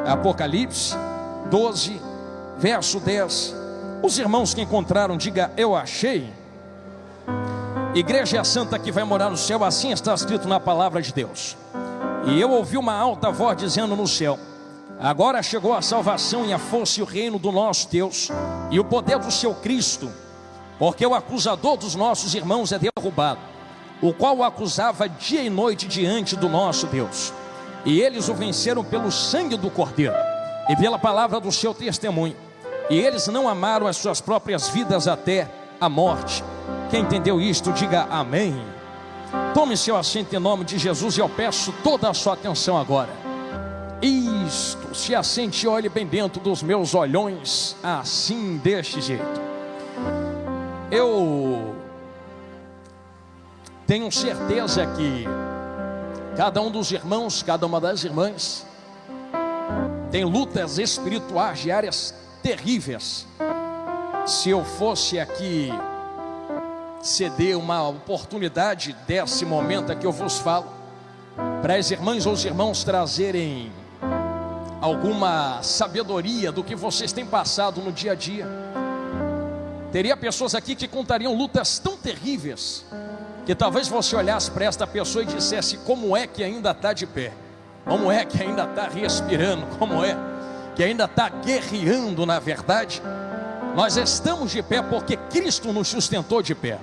Apocalipse 12, verso 10. Os irmãos que encontraram, diga: eu achei. Igreja santa que vai morar no céu, assim está escrito na palavra de Deus. E eu ouvi uma alta voz dizendo no céu: agora chegou a salvação e a força e o reino do nosso Deus e o poder do seu Cristo, porque o acusador dos nossos irmãos é derrubado, o qual o acusava dia e noite diante do nosso Deus. E eles o venceram pelo sangue do Cordeiro e pela palavra do seu testemunho, e eles não amaram as suas próprias vidas até a morte. Quem entendeu isto, diga amém. Tome seu assento em nome de Jesus, e eu peço toda a sua atenção agora. Isto, se assente e olhe bem dentro dos meus olhões, assim, deste jeito. Eu tenho certeza que cada um dos irmãos, cada uma das irmãs tem lutas espirituais diárias terríveis. Se eu fosse aqui ceder uma oportunidade desse momento aqui eu vos falo, para as irmãs ou os irmãos trazerem alguma sabedoria do que vocês têm passado no dia a dia, teria pessoas aqui que contariam lutas tão terríveis, que talvez você olhasse para esta pessoa e dissesse: como é que ainda está de pé? Como é que ainda está respirando? Como é que ainda está guerreando? Na verdade, nós estamos de pé porque Cristo nos sustentou de pé.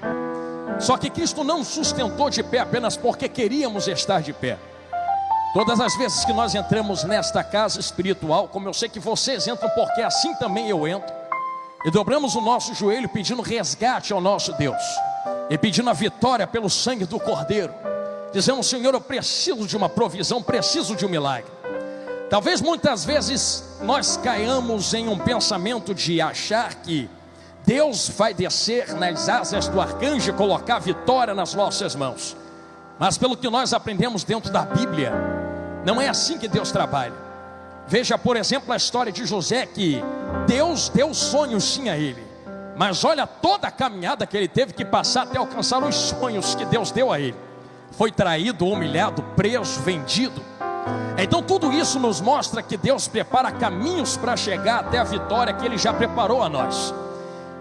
Só que Cristo não nos sustentou de pé apenas porque queríamos estar de pé. Todas as vezes que nós entramos nesta casa espiritual, como eu sei que vocês entram, porque assim também eu entro, e dobramos o nosso joelho pedindo resgate ao nosso Deus, e pedindo a vitória pelo sangue do Cordeiro, dizendo: Senhor, eu preciso de uma provisão, preciso de um milagre. Talvez muitas vezes nós caiamos em um pensamento de achar que Deus vai descer nas asas do arcanjo e colocar a vitória nas nossas mãos. Mas pelo que nós aprendemos dentro da Bíblia, não é assim que Deus trabalha. Veja, por exemplo, a história de José, que Deus deu sonhos sim a ele, mas olha toda a caminhada que ele teve que passar até alcançar os sonhos que Deus deu a ele. Foi traído, humilhado, preso, vendido. Então tudo isso nos mostra que Deus prepara caminhos para chegar até a vitória que Ele já preparou a nós.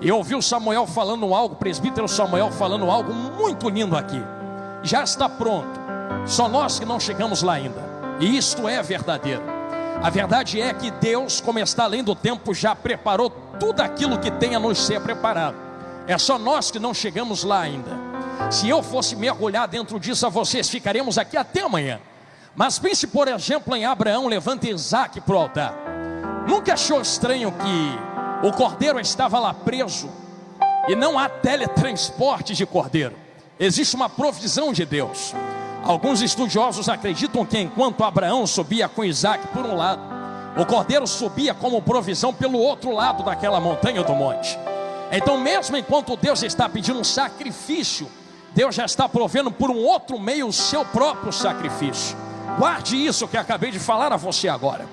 E eu ouvi o Samuel falando algo, o presbítero Samuel falando algo muito lindo aqui. Já está pronto, só nós que não chegamos lá ainda. E isto é verdadeiro. A verdade é que Deus, como está além do tempo, já preparou tudo aquilo que tem a nos ser preparado. É só nós que não chegamos lá ainda. Se eu fosse mergulhar dentro disso, a vocês ficaremos aqui até amanhã. Mas pense, por exemplo, em Abraão levando Isaac para o altar. Nunca achou estranho que o cordeiro estava lá preso e não há teletransporte de cordeiro? Existe uma provisão de Deus. Alguns estudiosos acreditam que enquanto Abraão subia com Isaac por um lado, o cordeiro subia como provisão pelo outro lado daquela montanha do monte. Então mesmo enquanto Deus está pedindo um sacrifício, Deus já está provendo por um outro meio o seu próprio sacrifício. Guarde isso que acabei de falar a você agora.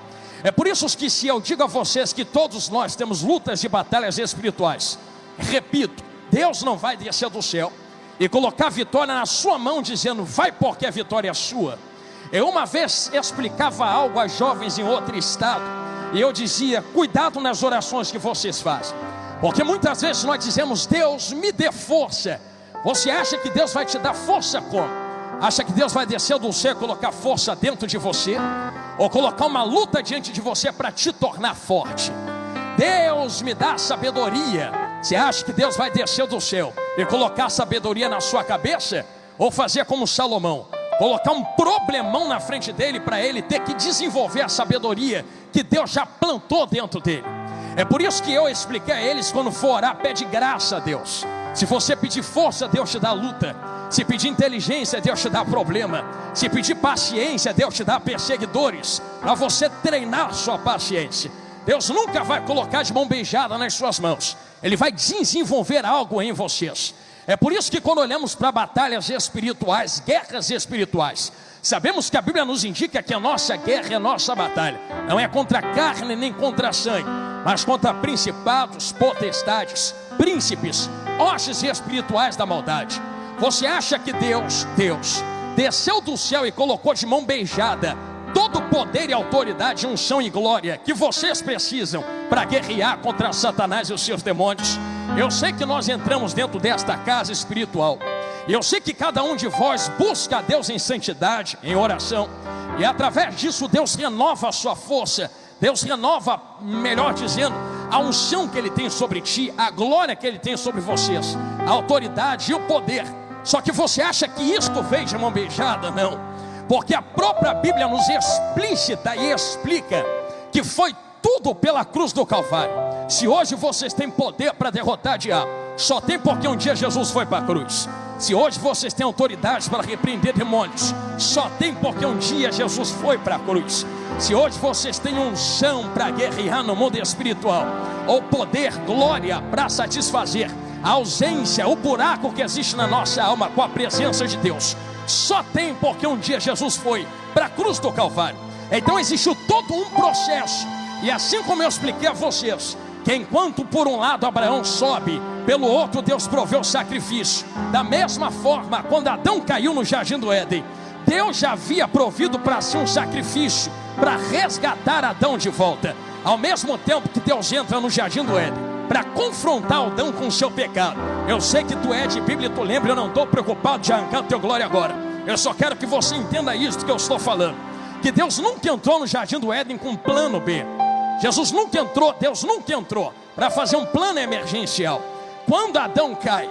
É por isso que se eu digo a vocês que todos nós temos lutas e batalhas espirituais, repito, Deus não vai descer do céu e colocar a vitória na sua mão dizendo: vai porque a vitória é sua. Eu uma vez explicava algo a jovens em outro estado, e eu dizia: cuidado nas orações que vocês fazem, porque muitas vezes nós dizemos: Deus me dê força. Você acha que Deus vai te dar força como? Acha que Deus vai descer do céu e colocar força dentro de você? Ou colocar uma luta diante de você para te tornar forte? Deus me dá sabedoria. Você acha que Deus vai descer do céu e colocar sabedoria na sua cabeça? Ou fazer como Salomão, colocar um problemão na frente dele para ele ter que desenvolver a sabedoria que Deus já plantou dentro dele? É por isso que eu expliquei a eles: quando for orar, pede graça a Deus. Se você pedir força, Deus te dá luta. Se pedir inteligência, Deus te dá problema. Se pedir paciência, Deus te dá perseguidores, para você treinar sua paciência. Deus nunca vai colocar de mão beijada nas suas mãos. Ele vai desenvolver algo em vocês. É por isso que quando olhamos para batalhas espirituais, guerras espirituais, sabemos que a Bíblia nos indica que a nossa guerra, a nossa batalha, não é contra a carne nem contra a sangue, mas contra principados, potestades, príncipes, hostes espirituais da maldade. Você acha que Deus desceu do céu e colocou de mão beijada todo poder e autoridade, unção e glória que vocês precisam para guerrear contra Satanás e os seus demônios. Eu sei que nós entramos dentro desta casa espiritual, e eu sei que cada um de vós busca a Deus em santidade, em oração, e através disso Deus renova a sua força. Deus renova, melhor dizendo, a unção que Ele tem sobre ti, a glória que Ele tem sobre vocês, a autoridade e o poder. Só que você acha que isto veio de mão beijada? Não, porque a própria Bíblia nos explícita e explica que foi tudo pela cruz do Calvário. Se hoje vocês têm poder para derrotar o diabo, só tem porque um dia Jesus foi para a cruz. Se hoje vocês têm autoridade para repreender demônios, só tem porque um dia Jesus foi para a cruz. Se hoje vocês têm unção para guerrear no mundo espiritual, ou poder, glória para satisfazer a ausência, o buraco que existe na nossa alma com a presença de Deus, só tem porque um dia Jesus foi para a cruz do Calvário. Então existe todo um processo, e assim como eu expliquei a vocês, que enquanto por um lado Abraão sobe, pelo outro Deus proveu o sacrifício. Da mesma forma, quando Adão caiu no jardim do Éden, Deus já havia provido para si um sacrifício para resgatar Adão de volta. Ao mesmo tempo que Deus entra no jardim do Éden para confrontar Adão com o seu pecado. Eu sei que tu é de Bíblia e tu lembra, eu não estou preocupado de arrancar o teu glória agora. Eu só quero que você entenda isso que eu estou falando, que Deus nunca entrou no jardim do Éden com um plano B. Jesus nunca entrou, Deus nunca entrou para fazer um plano emergencial. Quando Adão cai,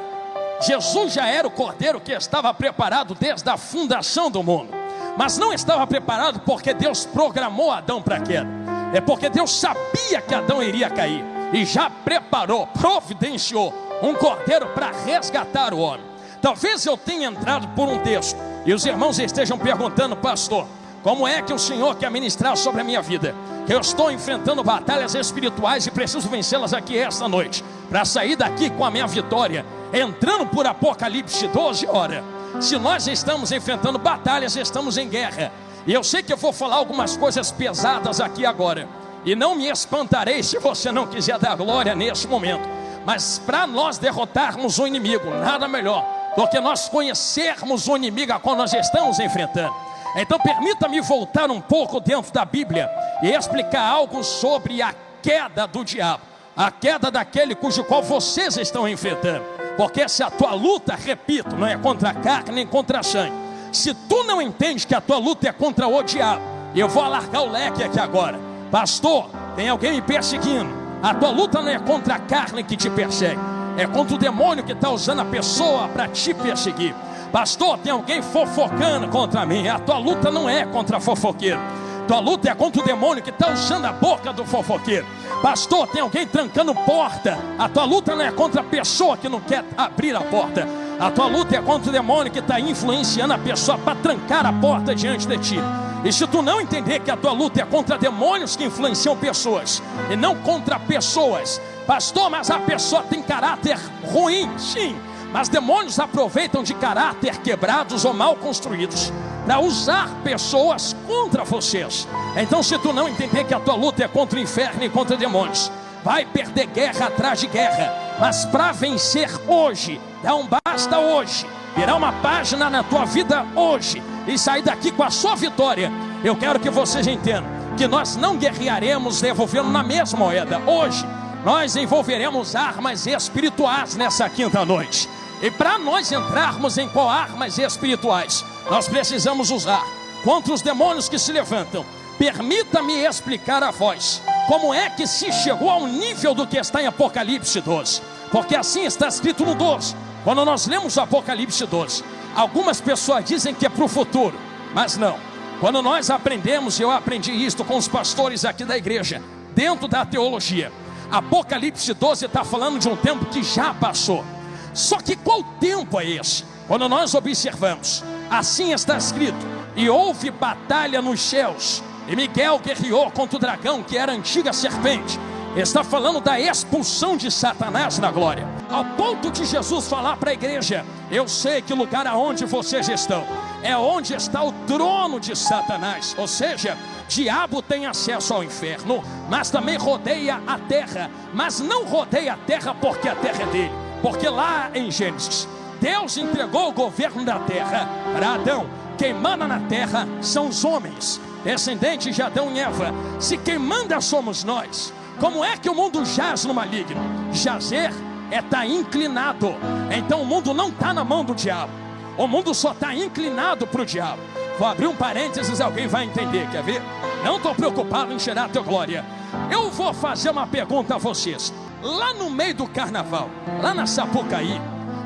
Jesus já era o cordeiro que estava preparado desde a fundação do mundo. Mas não estava preparado porque Deus programou Adão para a queda. É porque Deus sabia que Adão iria cair e já preparou, providenciou um cordeiro para resgatar o homem. Talvez eu tenha entrado por um texto e os irmãos estejam perguntando: pastor, como é que o Senhor quer ministrar sobre a minha vida? Eu estou enfrentando batalhas espirituais e preciso vencê-las aqui esta noite, para sair daqui com a minha vitória, entrando por Apocalipse 12. Ora, se nós estamos enfrentando batalhas, estamos em guerra. E eu sei que eu vou falar algumas coisas pesadas aqui agora, e não me espantarei se você não quiser dar glória nesse momento. Mas para nós derrotarmos o inimigo, nada melhor do que nós conhecermos o inimigo a qual nós estamos enfrentando. Então permita-me voltar um pouco dentro da Bíblia e explicar algo sobre a queda do diabo, a queda daquele cujo qual vocês estão enfrentando. Porque se a tua luta, repito, não é contra a carne nem contra a sangue, se tu não entende que a tua luta é contra o diabo, eu vou alargar o leque aqui agora. Pastor, tem alguém me perseguindo. A tua luta não é contra a carne que te persegue, é contra o demônio que está usando a pessoa para te perseguir. Pastor, tem alguém fofocando contra mim. A tua luta não é contra fofoqueiro, tua luta é contra o demônio que está usando a boca do fofoqueiro. Pastor, tem alguém trancando porta. A tua luta não é contra a pessoa que não quer abrir a porta. A tua luta é contra o demônio que está influenciando a pessoa para trancar a porta diante de ti. E se tu não entender que a tua luta é contra demônios que influenciam pessoas e não contra pessoas, pastor, mas a pessoa tem caráter ruim. Sim, mas demônios aproveitam de caráter quebrados ou mal construídos para usar pessoas contra vocês. Então, se tu não entender que a tua luta é contra o inferno e contra demônios, vai perder guerra atrás de guerra. Mas para vencer hoje, dá um basta hoje, virar uma página na tua vida hoje e sair daqui com a sua vitória. Eu quero que vocês entendam que nós não guerrearemos devolvendo na mesma moeda. Hoje nós envolveremos armas espirituais nessa quinta noite. E para nós entrarmos em qual armas espirituais nós precisamos usar contra os demônios que se levantam, permita-me explicar a vós como é que se chegou ao nível do que está em Apocalipse 12. Porque assim está escrito no 12. Quando nós lemos o Apocalipse 12, algumas pessoas dizem que é para o futuro, mas não. Quando nós aprendemos, eu aprendi isto com os pastores aqui da igreja, dentro da teologia, Apocalipse 12 está falando de um tempo que já passou. Só que qual tempo é esse? Quando nós observamos, assim está escrito: e houve batalha nos céus, e Miguel guerreou contra o dragão, que era a antiga serpente. Está falando da expulsão de Satanás na glória, ao ponto de Jesus falar para a igreja: eu sei que lugar aonde vocês estão é onde está o trono de Satanás. Ou seja, diabo tem acesso ao inferno, mas também rodeia a terra. Mas não rodeia a terra porque a terra é dele, porque lá em Gênesis, Deus entregou o governo da terra para Adão. Quem manda na terra são os homens. descendentes de Adão e Eva. Se quem manda somos nós, como é que o mundo jaz no maligno? Jazer é estar inclinado. Então o mundo não está na mão do diabo, o mundo só está inclinado para o diabo. Vou abrir um parênteses, alguém vai entender, quer ver? Não estou preocupado em tirar a tua glória. Eu vou fazer uma pergunta a vocês. Lá no meio do carnaval, lá na Sapucaí,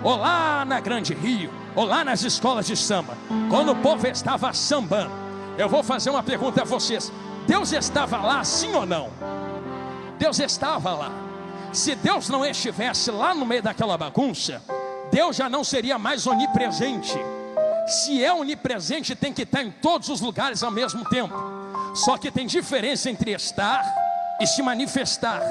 ou lá na Grande Rio, ou lá nas escolas de samba, quando o povo estava sambando, eu vou fazer uma pergunta a vocês. Deus estava lá, sim ou não? Deus estava lá. Se Deus não estivesse lá no meio daquela bagunça, Deus já não seria mais onipresente. Se é onipresente, tem que estar em todos os lugares ao mesmo tempo. Só que tem diferença entre estar e se manifestar.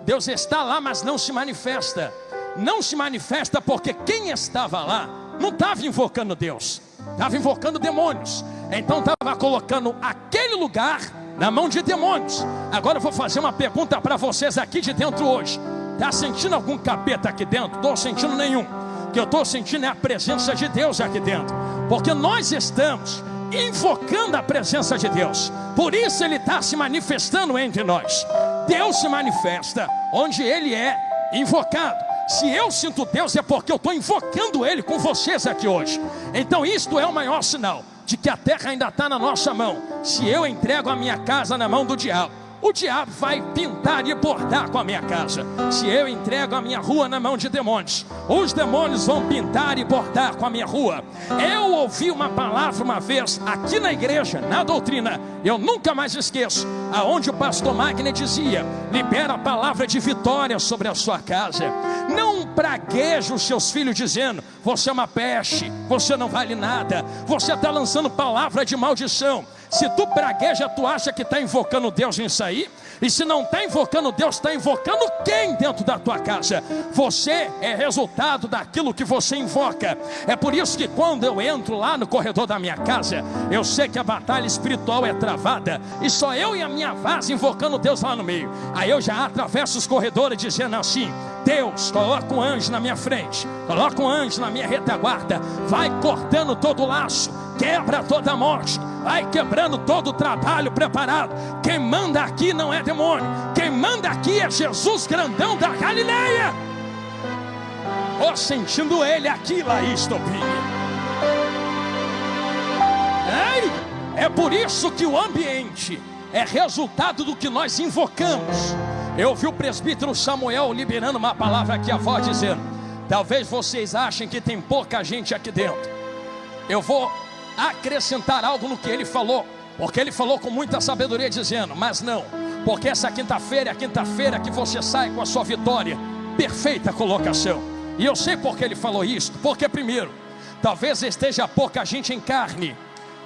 Deus está lá, mas não se manifesta. Não se manifesta porque quem estava lá não estava invocando Deus, estava invocando demônios. Então estava colocando aquele lugar na mão de demônios. Agora eu vou fazer uma pergunta para vocês aqui de dentro hoje. Está sentindo algum capeta aqui dentro? Não estou sentindo nenhum. O que eu estou sentindo é a presença de Deus aqui dentro, porque nós estamos invocando a presença de Deus. Por isso Ele está se manifestando entre nós. Deus se manifesta onde Ele é invocado. Se eu sinto Deus é porque eu estou invocando Ele com vocês aqui hoje. Então isto é o maior sinal de que a terra ainda está na nossa mão. Se eu entrego a minha casa na mão do diabo, o diabo vai pintar e bordar com a minha casa. Se eu entrego a minha rua na mão de demônios, os demônios vão pintar e bordar com a minha rua. Eu ouvi uma palavra uma vez aqui na igreja, na doutrina, eu nunca mais esqueço, aonde o pastor Magner dizia: libera a palavra de vitória sobre a sua casa. Não pragueje os seus filhos dizendo: você é uma peste, você não vale nada, você está lançando palavra de maldição. Se tu pragueja, tu acha que está invocando Deus nisso aí? E se não está invocando Deus, está invocando quem dentro da tua casa? Você é resultado daquilo que você invoca. É por isso que quando eu entro lá no corredor da minha casa, eu sei que a batalha espiritual é travada, e só eu e a minha vaza invocando Deus lá no meio. Aí eu já atravesso os corredores dizendo assim: Deus, coloca um anjo na minha frente, coloca um anjo na minha retaguarda, vai cortando todo o laço, quebra toda a morte, vai quebrando todo o trabalho preparado. Quem manda aqui não é demônio, quem manda aqui é Jesus grandão da Galileia. Ó, sentindo Ele aqui, Laís Topini. É por isso que o ambiente é resultado do que nós invocamos. Eu vi o presbítero Samuel liberando uma palavra aqui, a voz dizendo: talvez vocês achem que tem pouca gente aqui dentro. Eu vou acrescentar algo no que ele falou, porque ele falou com muita sabedoria, dizendo: mas não, porque essa quinta-feira é a quinta-feira que você sai com a sua vitória. Perfeita colocação. E eu sei porque ele falou isso. Porque primeiro, talvez esteja pouca gente em carne.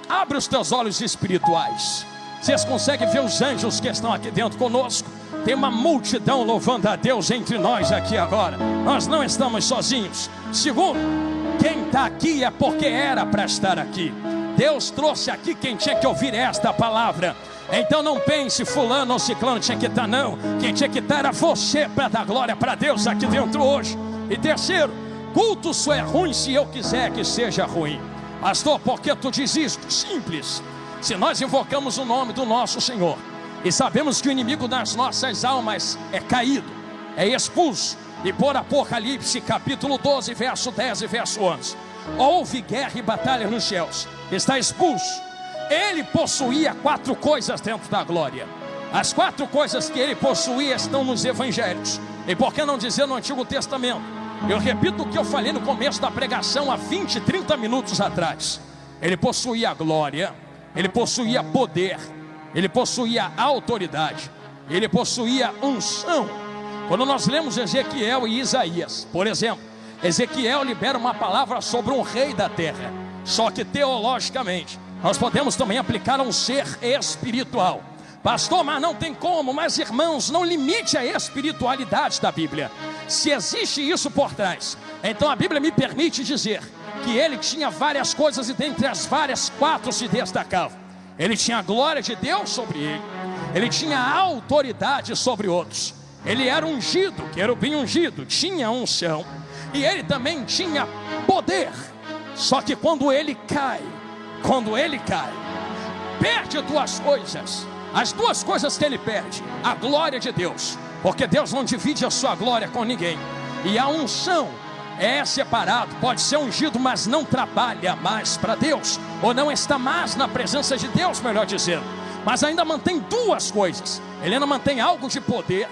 Abre os teus olhos espirituais. Vocês conseguem ver os anjos que estão aqui dentro conosco? Tem uma multidão louvando a Deus entre nós aqui agora. Nós não estamos sozinhos. Segundo, quem está aqui é porque era para estar aqui. Deus trouxe aqui quem tinha que ouvir esta palavra. Então não pense fulano ou ciclano tinha que estar, não. Quem tinha que estar era você, para dar glória para Deus aqui dentro hoje. E terceiro, culto só é ruim se eu quiser que seja ruim. Pastor, por que tu diz isso? Simples. Se nós invocamos o nome do nosso Senhor e sabemos que o inimigo das nossas almas é caído, é expulso, e por Apocalipse capítulo 12, verso 10 e verso 11, houve guerra e batalha nos céus, está expulso. Ele possuía 4 coisas dentro da glória. As 4 coisas que ele possuía estão nos evangelhos. E por que não dizer no Antigo Testamento? Eu repito o que eu falei no começo da pregação há 20, 30 minutos atrás. Ele possuía glória, ele possuía poder, ele possuía autoridade, ele possuía unção. Quando nós lemos Ezequiel e Isaías, por exemplo, Ezequiel libera uma palavra sobre um rei da terra. Só que teologicamente nós podemos também aplicar a um ser espiritual. Pastor, mas não tem como. Mas irmãos, não limite a espiritualidade da Bíblia. Se existe isso por trás, então a Bíblia me permite dizer que ele tinha várias coisas, e dentre as várias, 4 se destacavam. Ele tinha a glória de Deus sobre ele, ele tinha a autoridade sobre outros, ele era ungido, querubim ungido, tinha unção, e ele também tinha poder. Só que quando ele cai, perde duas coisas. As duas coisas que ele perde: a glória de Deus, porque Deus não divide a sua glória com ninguém, e a unção. É separado, pode ser ungido, mas não trabalha mais para Deus, ou não está mais na presença de Deus, melhor dizendo. Mas ainda mantém duas coisas: ele ainda mantém algo de poder,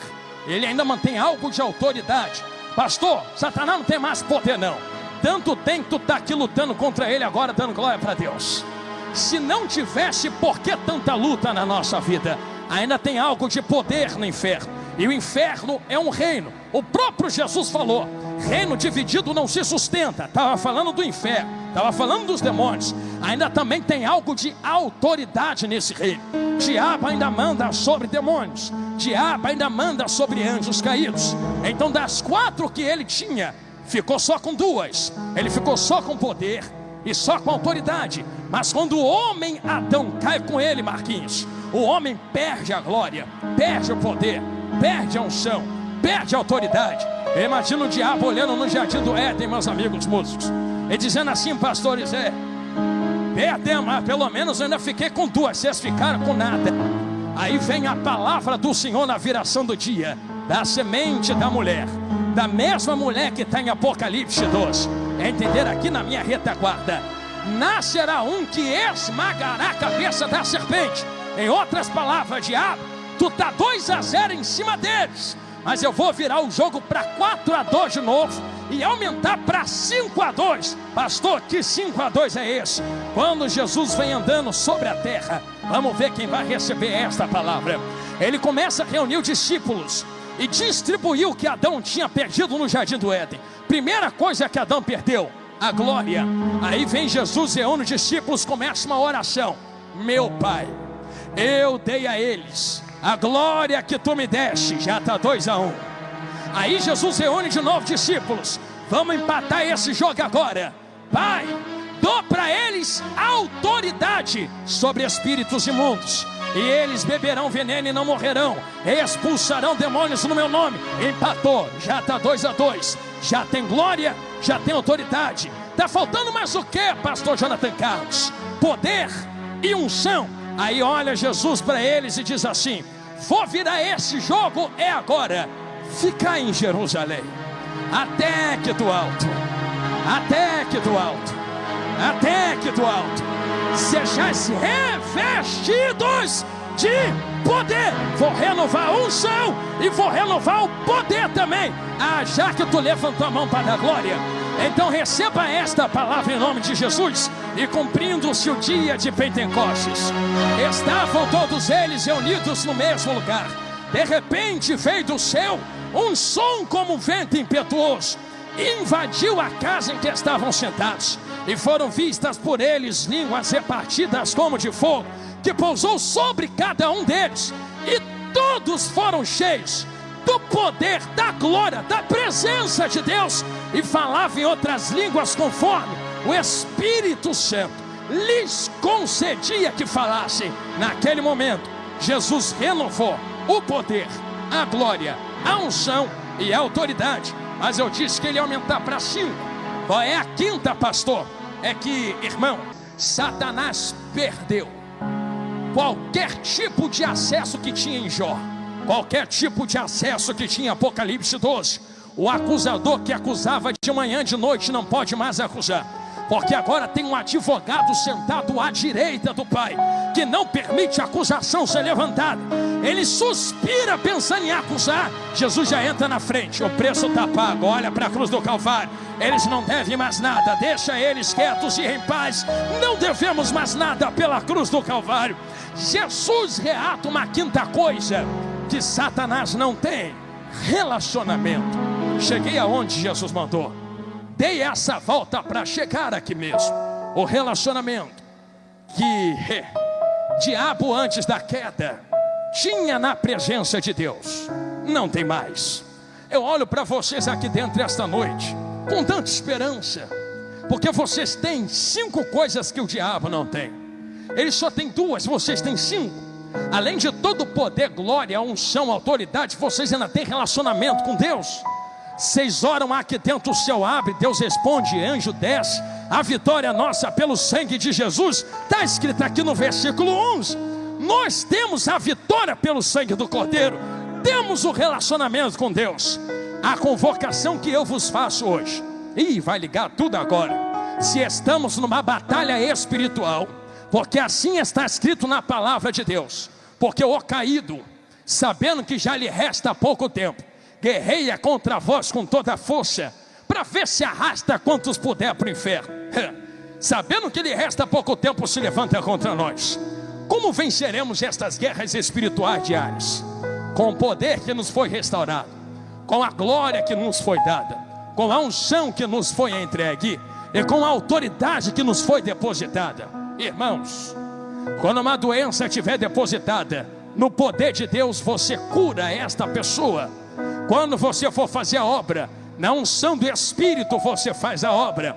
ele ainda mantém algo de autoridade. Pastor, Satanás não tem mais poder não. Tanto tem que tu está aqui lutando contra ele agora, dando glória para Deus. Se não tivesse, por que tanta luta na nossa vida? Ainda tem algo de poder no inferno. E o inferno é um reino. O próprio Jesus falou: reino dividido não se sustenta. Estava falando do inferno, estava falando dos demônios. Ainda também tem algo de autoridade nesse reino. Diabo ainda manda sobre demônios, diabo ainda manda sobre anjos caídos. Então das 4 que ele tinha, ficou só com 2. Ele ficou só com poder e só com autoridade. Mas quando o homem Adão cai com ele, Marquinhos, o homem perde a glória, perde o poder, perde a unção, perde a autoridade. Eu imagino o diabo olhando no jardim do Éden, meus amigos músicos, e dizendo assim: pastor Zé, perdemos, mas pelo menos eu ainda fiquei com 2, vocês ficaram com nada. Aí vem a palavra do Senhor na viração do dia: da semente da mulher, da mesma mulher que está em Apocalipse 12. É entender aqui na minha retaguarda: nascerá um que esmagará a cabeça da serpente. Em outras palavras, diabo, tu está 2-0 em cima deles, mas eu vou virar o jogo para 4-2 de novo e aumentar para 5-2. Pastor, que 5-2 é esse? Quando Jesus vem andando sobre a terra, vamos ver quem vai receber esta palavra. Ele começa a reunir os discípulos e distribuiu o que Adão tinha perdido no jardim do Éden. Primeira coisa que Adão perdeu: a glória. Aí vem Jesus, reúne os discípulos, começa uma oração: meu Pai, eu dei a eles a glória que tu me deste. Já está 2-1. Aí Jesus reúne de novo discípulos: vamos empatar esse jogo agora. Pai, dou para eles autoridade sobre espíritos imundos, e eles beberão veneno e não morrerão, expulsarão demônios no meu nome. Empatou, já está 2-2. Já tem glória, já tem autoridade. Está faltando mais o que, pastor Jonathan Carlos? Poder e unção. Aí olha Jesus para eles e diz assim: vou virar esse jogo, é agora. Fica em Jerusalém, até que do alto, até que do alto, até que do alto sejais revestidos de poder. Vou renovar a unção e vou renovar o poder também. Já que tu levantou a mão para dar glória, então receba esta palavra em nome de Jesus. E cumprindo-se o dia de Pentecostes, estavam todos eles reunidos no mesmo lugar. De repente veio do céu um som como um vento impetuoso, invadiu a casa em que estavam sentados, e foram vistas por eles línguas repartidas como de fogo, que pousou sobre cada um deles, e todos foram cheios do poder, da glória, da presença de Deus, e falavam em outras línguas conforme o Espírito Santo lhes concedia que falassem. Naquele momento, Jesus renovou o poder, a glória, a unção e a autoridade. Mas eu disse que ele ia aumentar para 5. Qual é a 5ª, pastor? É que, irmão, Satanás perdeu qualquer tipo de acesso que tinha em Jó, qualquer tipo de acesso que tinha em Apocalipse 12. O acusador que acusava de manhã, de noite, não pode mais acusar, porque agora tem um advogado sentado à direita do Pai, que não permite a acusação ser levantada. Ele suspira pensando em acusar, Jesus já entra na frente: o preço está pago, olha para a cruz do Calvário. Eles não devem mais nada, deixa eles quietos e em paz. Não devemos mais nada pela cruz do Calvário. Jesus reata uma 5ª coisa que Satanás não tem: relacionamento. Cheguei aonde Jesus mandou, dei essa volta para chegar aqui mesmo. O relacionamento que diabo antes da queda tinha na presença de Deus, não tem mais. Eu olho para vocês aqui dentro esta noite com tanta esperança, porque vocês têm 5 coisas que o diabo não tem. Ele só tem 2, vocês têm 5. Além de todo o poder, glória, unção, autoridade, vocês ainda têm relacionamento com Deus. Vocês oram aqui dentro, o céu abre, Deus responde, anjo desce. A vitória é nossa pelo sangue de Jesus. Está escrito aqui no versículo 11. Nós temos a vitória pelo sangue do Cordeiro. Temos o relacionamento com Deus. A convocação que eu vos faço hoje, e vai ligar tudo agora. Se estamos numa batalha espiritual, porque assim está escrito na palavra de Deus. Porque o caído, sabendo que já lhe resta pouco tempo, guerreia contra vós com toda a força, para ver se arrasta quantos puder para o inferno. Sabendo que lhe resta pouco tempo, se levanta contra nós. Como venceremos estas guerras espirituais diárias? Com o poder que nos foi restaurado, com a glória que nos foi dada, com a unção que nos foi entregue e com a autoridade que nos foi depositada. Irmãos, quando uma doença estiver depositada, no poder de Deus você cura esta pessoa. Quando você for fazer a obra, na unção do Espírito você faz a obra.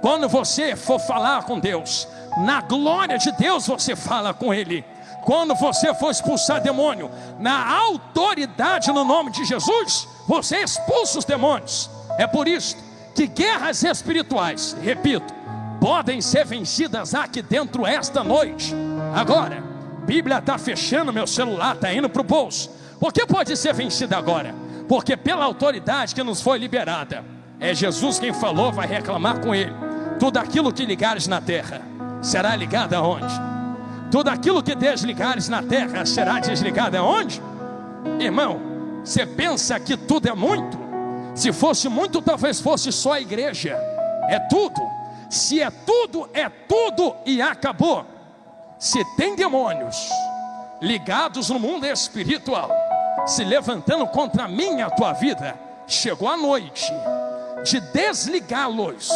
Quando você for falar com Deus, na glória de Deus você fala com Ele. Quando você for expulsar demônio, na autoridade no nome de Jesus, você expulsa os demônios. É por isso que guerras espirituais, repito, podem ser vencidas aqui dentro esta noite. Agora, a Bíblia está fechando, meu celular está indo para o bolso. Por que pode ser vencida agora? Porque pela autoridade que nos foi liberada, é Jesus quem falou, vai reclamar com Ele. Tudo aquilo que ligares na terra, será ligado aonde? Tudo aquilo que desligares na terra, será desligado aonde? Irmão, você pensa que tudo é muito? Se fosse muito, talvez fosse só a igreja. É tudo. Se é tudo e acabou. Se tem demônios ligados no mundo espiritual, se levantando contra a minha, a tua vida, chegou a noite de desligá-los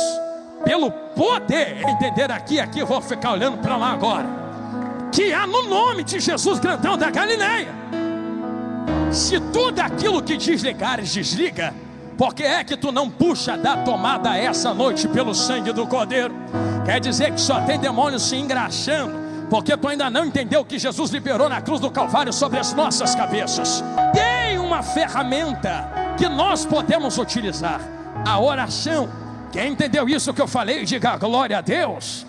pelo poder. Entender aqui, eu vou ficar olhando para lá agora, que há no nome de Jesus grandão da Galileia. Se tudo aquilo que desligares, desliga, porque é que tu não puxa da tomada essa noite pelo sangue do Cordeiro? Quer dizer que só tem demônios se engraxando, porque tu ainda não entendeu que Jesus liberou na cruz do Calvário sobre as nossas cabeças. Tem uma ferramenta que nós podemos utilizar, a oração. Quem entendeu isso que eu falei, diga glória a Deus.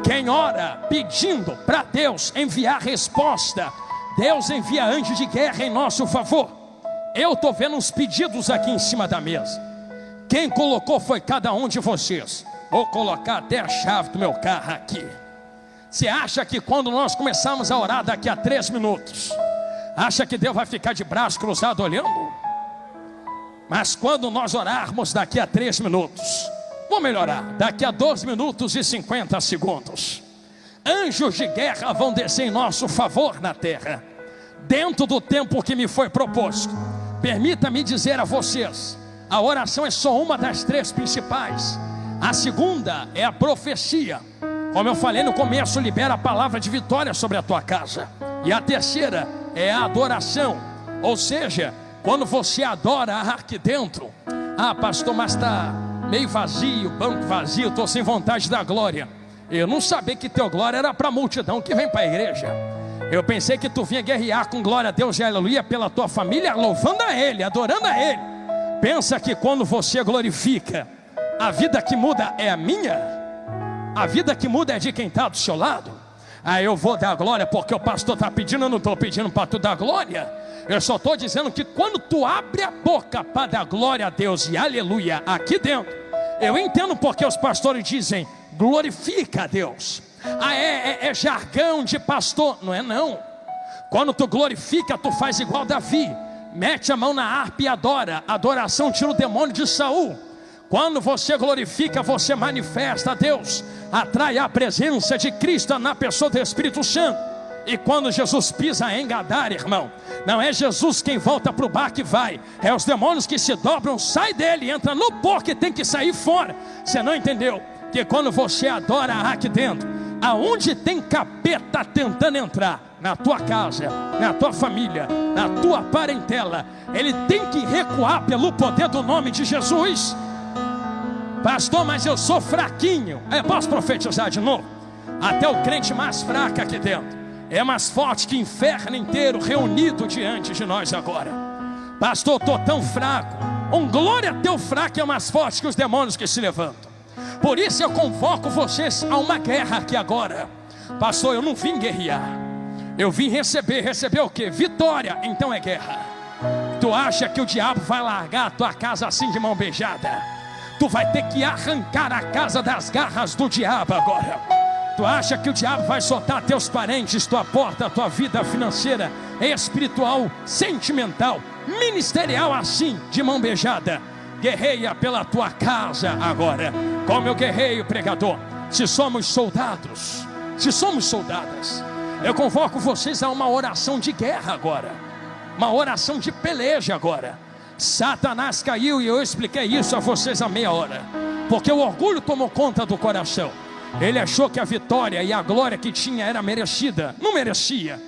Quem ora pedindo para Deus enviar resposta, Deus envia anjo de guerra em nosso favor. Eu estou vendo uns pedidos aqui em cima da mesa. Quem colocou foi cada um de vocês. Vou colocar até a chave do meu carro aqui. Você acha que quando nós começarmos a orar daqui a 3 minutos, acha que Deus vai ficar de braço cruzado olhando? Mas quando nós orarmos daqui a 3 minutos, vamos melhorar, daqui a 2 minutos e 50 segundos, anjos de guerra vão descer em nosso favor na terra, dentro do tempo que me foi proposto. Permita-me dizer a vocês, a oração é só uma das 3 principais. A segunda é a profecia. Como eu falei no começo, libera a palavra de vitória sobre a tua casa. E a terceira é a adoração. Ou seja, quando você adora aqui dentro, ah pastor, mas está meio vazio, banco vazio, estou sem vontade da glória. Eu não sabia que teu glória era para a multidão que vem para a igreja. Eu pensei que tu vinha guerrear com glória a Deus e aleluia pela tua família, louvando a Ele, adorando a Ele. Pensa que quando você glorifica, a vida que muda é a minha? A vida que muda é de quem está do seu lado? Ah, eu vou dar glória porque o pastor está pedindo, eu não estou pedindo para tu dar glória. Eu só estou dizendo que quando tu abre a boca para dar glória a Deus e aleluia aqui dentro, eu entendo porque os pastores dizem, glorifica a Deus. Ah, é jargão de pastor. Não é não. Quando tu glorifica, tu faz igual Davi, mete a mão na harpa e adora. Adoração tira o demônio de Saul. Quando você glorifica, você manifesta a Deus, atrai a presença de Cristo na pessoa do Espírito Santo. E quando Jesus pisa em Gadara, irmão, não é Jesus quem volta para o bar que vai, é os demônios que se dobram, sai dele, entra no porco e tem que sair fora. Você não entendeu? Que quando você adora aqui dentro, aonde tem capeta tentando entrar, na tua casa, na tua família, na tua parentela, ele tem que recuar pelo poder do nome de Jesus. Pastor, mas eu sou fraquinho. Posso profetizar de novo? Até o crente mais fraco aqui dentro é mais forte que o inferno inteiro reunido diante de nós agora. Pastor, estou tão fraco. Um glória teu fraco é mais forte que os demônios que se levantam. Por isso eu convoco vocês a uma guerra aqui agora. Pastor, eu não vim guerrear, eu vim receber o quê? Vitória. Então é guerra. Tu acha que o diabo vai largar a tua casa assim de mão beijada? Tu vai ter que arrancar a casa das garras do diabo agora. Tu acha que o diabo vai soltar teus parentes, tua porta, tua vida financeira, espiritual, sentimental, ministerial assim, de mão beijada? Guerreia pela tua casa agora. Como eu guerreio, pregador? Se somos soldados, se somos soldadas, eu convoco vocês a uma oração de guerra agora, uma oração de peleja agora. Satanás caiu e eu expliquei isso a vocês há meia hora, porque o orgulho tomou conta do coração. Ele achou que a vitória e a glória que tinha era merecida. Não merecia.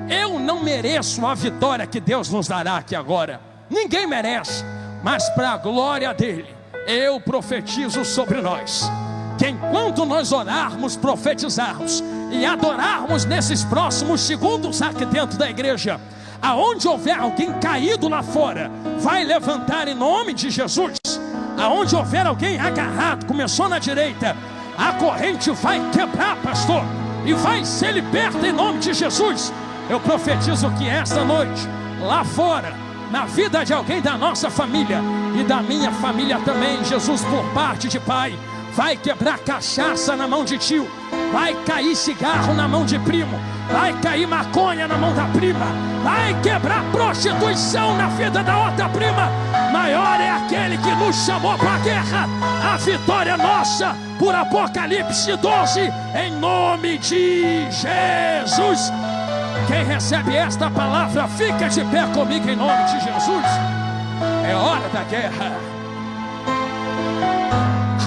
Eu não mereço a vitória que Deus nos dará aqui agora. Ninguém merece. Mas para a glória dele, eu profetizo sobre nós, que enquanto nós orarmos, profetizarmos e adorarmos nesses próximos segundos aqui dentro da igreja, aonde houver alguém caído lá fora, vai levantar em nome de Jesus. Aonde houver alguém agarrado, começou na direita, a corrente vai quebrar, pastor, e vai ser liberta em nome de Jesus. Eu profetizo que esta noite, lá fora, na vida de alguém da nossa família e da minha família também, Jesus, por parte de pai, vai quebrar cachaça na mão de tio, vai cair cigarro na mão de primo, vai cair maconha na mão da prima, vai quebrar prostituição na vida da outra prima. Maior é aquele que nos chamou para a guerra. A vitória é nossa, por Apocalipse 12, em nome de Jesus. Quem recebe esta palavra, fica de pé comigo em nome de Jesus. É hora da guerra.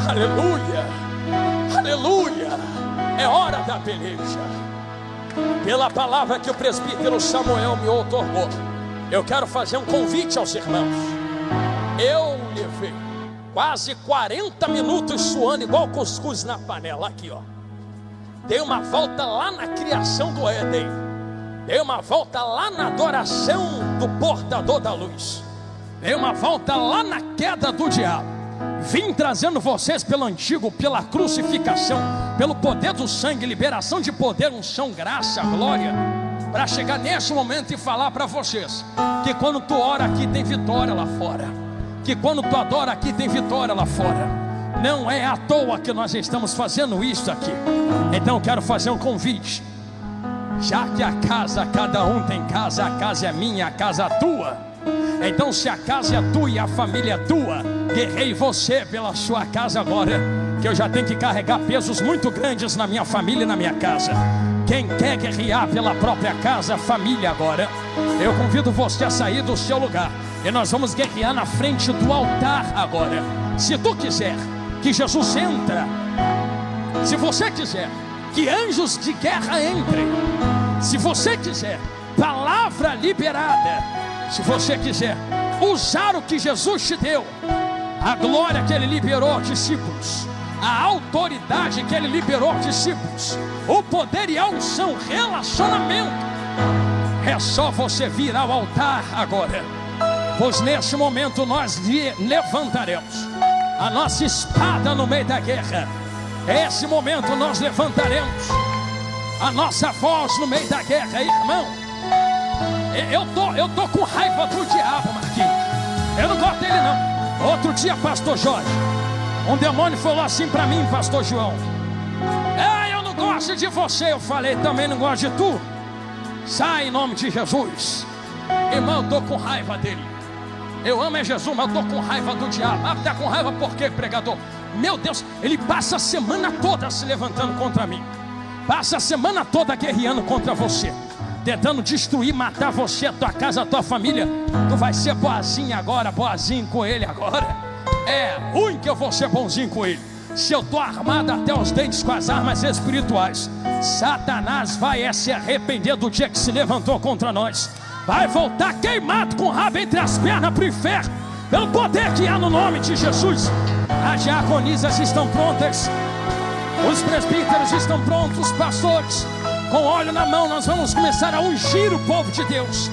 Aleluia, aleluia. É hora da peleja. Pela palavra que o presbítero Samuel me outorgou, eu quero fazer um convite aos irmãos. Eu levei quase 40 minutos suando igual cuscuz na panela aqui, ó. Dei uma volta lá na criação do Éden, dei uma volta lá na adoração do portador da luz, dei uma volta lá na queda do diabo. Vim trazendo vocês pelo antigo, pela crucificação, pelo poder do sangue, liberação de poder, unção, graça, glória, para chegar nesse momento e falar para vocês que quando tu ora aqui tem vitória lá fora, que quando tu adora aqui tem vitória lá fora. Não é à toa que nós estamos fazendo isso aqui. Então eu quero fazer um convite. Já que a casa, cada um tem casa, a casa é minha, a casa é tua. Então se a casa é tua e a família é tua, guerrei você pela sua casa agora, que eu já tenho que carregar pesos muito grandes na minha família e na minha casa. Quem quer guerrear pela própria casa, família agora, eu convido você a sair do seu lugar e nós vamos guerrear na frente do altar agora. Se tu quiser que Jesus entre, se você quiser que anjos de guerra entrem, se você quiser palavra liberada, se você quiser usar o que Jesus te deu, a glória que Ele liberou aos discípulos, a autoridade que Ele liberou aos discípulos, o poder e a unção, relacionamento, é só você vir ao altar agora, pois nesse momento nós levantaremos a nossa espada no meio da guerra. Nesse momento nós levantaremos a nossa voz no meio da guerra, irmão. Eu tô com raiva do diabo, Marquinhos. Eu não gosto dele não. Outro dia, pastor Jorge, um demônio falou assim para mim, pastor João: eu não gosto de você. Eu falei: também não gosto de tu. Sai em nome de Jesus. Irmão, eu tô com raiva dele. Eu amo é Jesus, mas eu tô com raiva do diabo. Ah, tá com raiva por quê, pregador? Meu Deus, ele passa a semana toda se levantando contra mim, passa a semana toda guerreando contra você, tentando destruir, matar você, a tua casa, a tua família. Tu vai ser boazinho agora, boazinho com ele agora. É ruim que eu vou ser bonzinho com ele. Se eu estou armado até os dentes com as armas espirituais, Satanás vai se arrepender do dia que se levantou contra nós. Vai voltar queimado com o rabo entre as pernas para o inferno, pelo poder que há no nome de Jesus. As diaconisas estão prontas, os presbíteros estão prontos, os pastores com óleo na mão. Nós vamos começar a ungir o povo de Deus.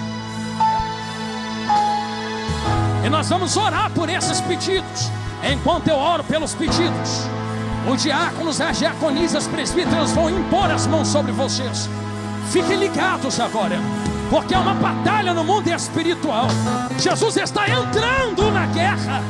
E nós vamos orar por esses pedidos. Enquanto eu oro pelos pedidos, os diáconos, as diaconisas, presbíteros vão impor as mãos sobre vocês. Fiquem ligados agora, porque é uma batalha no mundo espiritual. Jesus está entrando na guerra.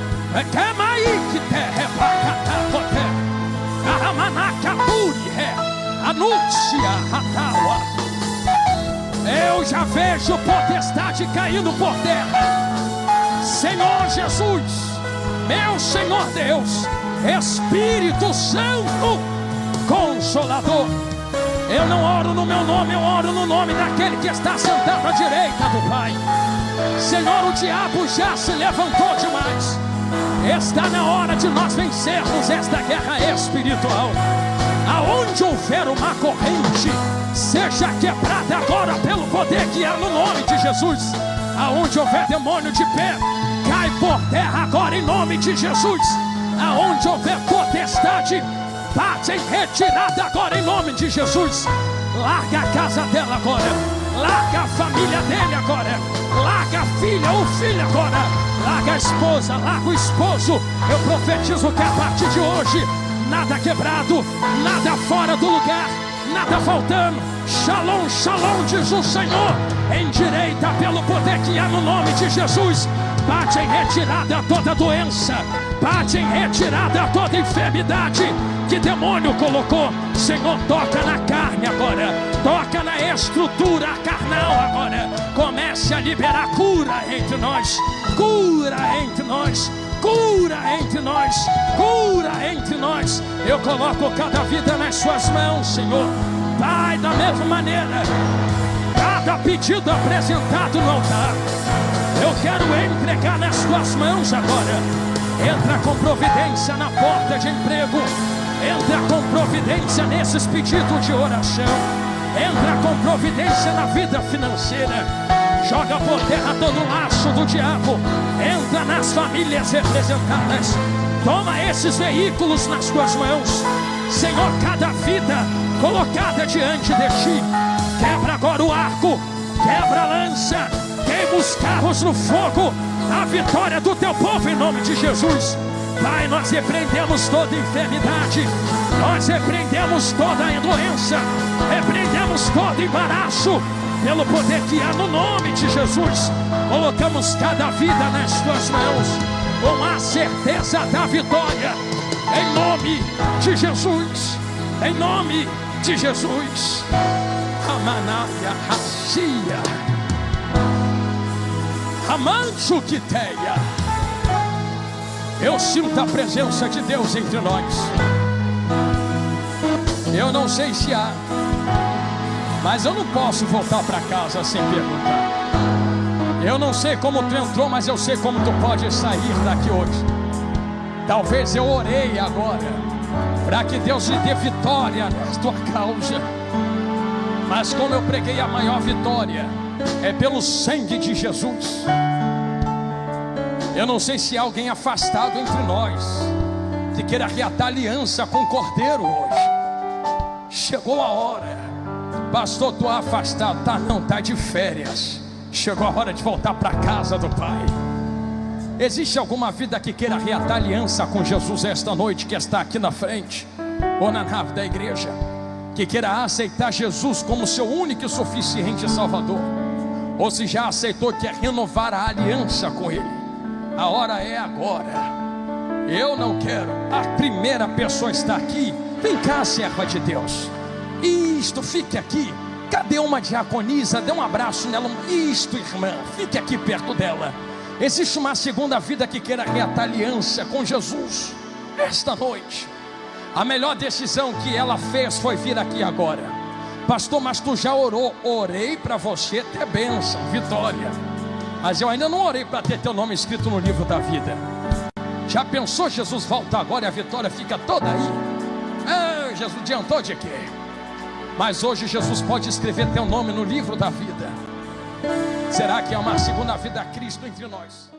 Eu já vejo potestade caindo por terra. Senhor Jesus, meu Senhor Deus, Espírito Santo, Consolador. Eu não oro no meu nome, eu oro no nome daquele que está sentado à direita do Pai. Senhor, o diabo já se levantou demais. Está na hora de nós vencermos esta guerra espiritual. Aonde houver uma corrente, seja quebrada agora pelo poder que há no nome de Jesus. Aonde houver demônio de pé, cai por terra agora em nome de Jesus. Aonde houver potestade, bate em retirada agora em nome de Jesus. Larga a casa dela agora, larga a família dele agora, larga a filha ou filho agora, larga a esposa, larga o esposo. Eu profetizo que a partir de hoje, nada quebrado, nada fora do lugar, nada faltando. Shalom, shalom, diz o Senhor. Endireita pelo poder que há no nome de Jesus. Bate em retirada toda doença, bate em retirada toda enfermidade que demônio colocou. Senhor, toca na carne agora, toca na estrutura carnal agora. Comece a liberar cura entre nós, cura entre nós, cura entre nós, cura entre nós. Eu coloco cada vida nas suas mãos, Senhor. Pai, da mesma maneira, cada pedido apresentado no altar, eu quero entregar nas tuas mãos agora. Entra com providência na porta de emprego, entra com providência nesses pedidos de oração, entra com providência na vida financeira. Joga por terra todo o laço do diabo, entra nas famílias representadas. Toma esses veículos nas tuas mãos, Senhor. Cada vida colocada diante de ti, quebra agora o arco, quebra a lança, queima os carros no fogo. A vitória do teu povo em nome de Jesus. Pai, nós repreendemos toda enfermidade, nós repreendemos toda a doença, repreendemos todo embaraço pelo poder que há no nome de Jesus. Colocamos cada vida nas tuas mãos com a certeza da vitória, em nome de Jesus, em nome de Jesus. Amanaya Racia Amanso Quiteia. Eu sinto a presença de Deus entre nós. Eu não sei se há, mas eu não posso voltar para casa sem perguntar. Eu não sei como tu entrou, mas eu sei como tu pode sair daqui hoje. Talvez eu orei agora para que Deus lhe dê vitória na tua causa, mas como eu preguei, a maior vitória é pelo sangue de Jesus. Eu não sei se há alguém afastado entre nós que queira reatar aliança com o Cordeiro hoje. Chegou a hora. Pastor, estou afastado. Tá não, tá de férias. Chegou a hora de voltar para a casa do Pai. Existe alguma vida que queira reatar aliança com Jesus esta noite, que está aqui na frente, ou na nave da igreja, que queira aceitar Jesus como seu único e suficiente Salvador? Ou se já aceitou, quer renovar a aliança com Ele? A hora é agora. Eu não quero. A primeira pessoa está aqui. Vem cá, serva de Deus. Isto, fique aqui. Cadê uma diaconisa? Dê um abraço nela. Isto, irmã, fique aqui perto dela. Existe uma segunda vida que queira reatar aliança com Jesus esta noite. A melhor decisão que ela fez foi vir aqui agora. Pastor, mas tu já orou? Orei para você ter bênção, vitória, mas eu ainda não orei para ter teu nome escrito no livro da vida. Já pensou, Jesus volta agora e a vitória fica toda aí? Ah, Jesus adiantou de quê? Mas hoje Jesus pode escrever teu nome no livro da vida. Será que é uma segunda vida a Cristo entre nós?